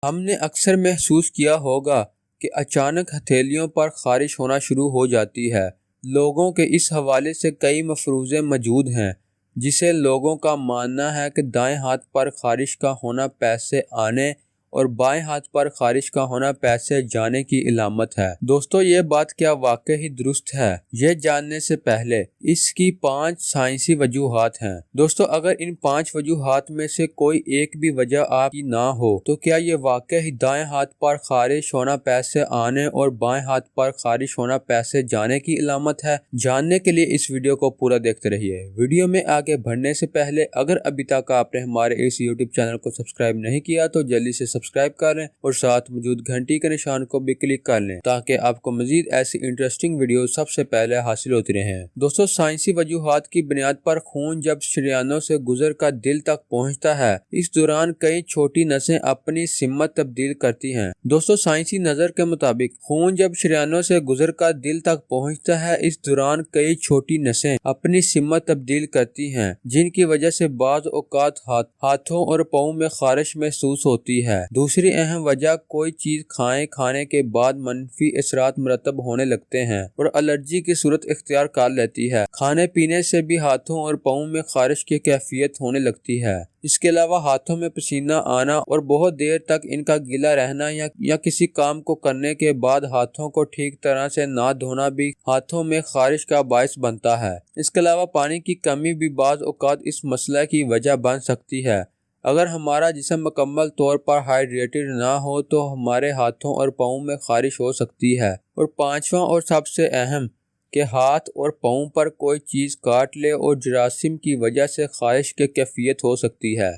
ہم نے اکثر محسوس کیا ہوگا کہ اچانک ہتھیلیوں پر خارش ہونا شروع ہو جاتی ہے۔ لوگوں کے اس حوالے سے کئی مفروضے موجود ہیں، جسے لوگوں کا ماننا ہے کہ دائیں ہاتھ پر خارش کا ہونا پیسے آنے اور بائیں ہاتھ پر خارش کا ہونا پیسے جانے کی علامت ہے۔ دوستو، یہ بات کیا واقعی درست ہے؟ یہ جاننے سے پہلے اس کی 5 سائنسی وجوہات ہیں۔ دوستو، اگر ان 5 وجوہات میں سے کوئی ایک بھی وجہ آپ کی نہ ہو تو کیا یہ واقعی دائیں ہاتھ پر خارش ہونا پیسے آنے اور بائیں ہاتھ پر خارش ہونا پیسے جانے کی علامت ہے؟ جاننے کے لیے اس ویڈیو کو پورا دیکھتے رہیے۔ ویڈیو میں آگے بڑھنے سے پہلے اگر ابھی تک آپ نے ہمارے اس یوٹیوب چینل کو سبسکرائب نہیں کیا تو جلدی سے سبسکرائب کر لیں اور ساتھ موجود گھنٹی کے نشان کو بھی کلک کر لیں تاکہ آپ کو مزید ایسی انٹرسٹنگ ویڈیو سب سے پہلے حاصل ہوتی رہیں۔ دوستو، سائنسی وجوہات کی بنیاد پر خون جب شریانوں سے گزر کر دل تک پہنچتا ہے، اس دوران کئی چھوٹی نسیں اپنی سمت تبدیل کرتی ہیں۔ دوستو، سائنسی نظر کے مطابق خون جب شریانوں سے گزر کر دل تک پہنچتا ہے، اس دوران کئی چھوٹی نسیں اپنی سمت تبدیل کرتی ہیں، جن کی وجہ سے بعض اوقات ہاتھوں اور پاؤں میں خارش محسوس ہوتی ہے۔ دوسری اہم وجہ کوئی چیز کھانے کے بعد منفی اثرات مرتب ہونے لگتے ہیں اور الرجی کی صورت اختیار کر لیتی ہے۔ کھانے پینے سے بھی ہاتھوں اور پاؤں میں خارش کی کیفیت ہونے لگتی ہے۔ اس کے علاوہ ہاتھوں میں پسینہ آنا اور بہت دیر تک ان کا گیلا رہنا یا کسی کام کو کرنے کے بعد ہاتھوں کو ٹھیک طرح سے نہ دھونا بھی ہاتھوں میں خارش کا باعث بنتا ہے۔ اس کے علاوہ پانی کی کمی بھی بعض اوقات اس مسئلہ کی وجہ بن سکتی ہے۔ اگر ہمارا جسم مکمل طور پر ہائیڈریٹڈ نہ ہو تو ہمارے ہاتھوں اور پاؤں میں خارش ہو سکتی ہے۔ اور پانچواں اور سب سے اہم کہ ہاتھ اور پاؤں پر کوئی چیز کاٹ لے اور جراثیم کی وجہ سے خارش کی کیفیت ہو سکتی ہے۔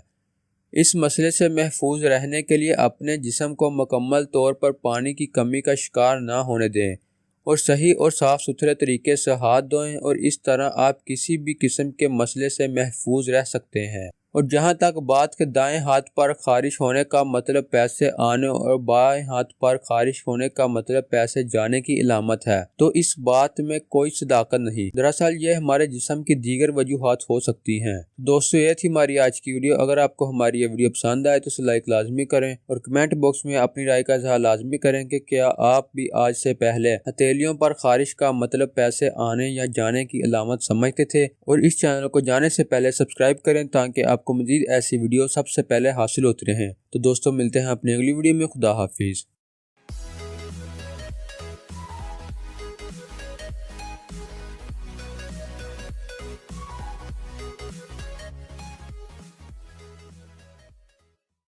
اس مسئلے سے محفوظ رہنے کے لیے اپنے جسم کو مکمل طور پر پانی کی کمی کا شکار نہ ہونے دیں اور صحیح اور صاف ستھرے طریقے سے ہاتھ دھوئیں، اور اس طرح آپ کسی بھی قسم کے مسئلے سے محفوظ رہ سکتے ہیں۔ اور جہاں تک بات کہ دائیں ہاتھ پر خارش ہونے کا مطلب پیسے آنے اور بائیں ہاتھ پر خارش ہونے کا مطلب پیسے جانے کی علامت ہے، تو اس بات میں کوئی صداقت نہیں۔ دراصل یہ ہمارے جسم کی دیگر وجوہات ہو سکتی ہیں۔ دوستو، یہ تھی ہماری آج کی ویڈیو۔ اگر آپ کو ہماری یہ ویڈیو پسند آئے تو اسے لائک لازمی کریں اور کمنٹ باکس میں اپنی رائے کا اظہار لازمی کریں کہ کیا آپ بھی آج سے پہلے ہتھیلیوں پر خارش کا مطلب پیسے آنے یا جانے کی علامت سمجھتے تھے، اور اس چینل کو جانے سے پہلے سبسکرائب کریں تاکہ آپ کو مزید ایسی ویڈیو سب سے پہلے حاصل ہوتی رہیں۔ تو دوستو، ملتے ہیں اپنی اگلی ویڈیو میں۔ خدا حافظ۔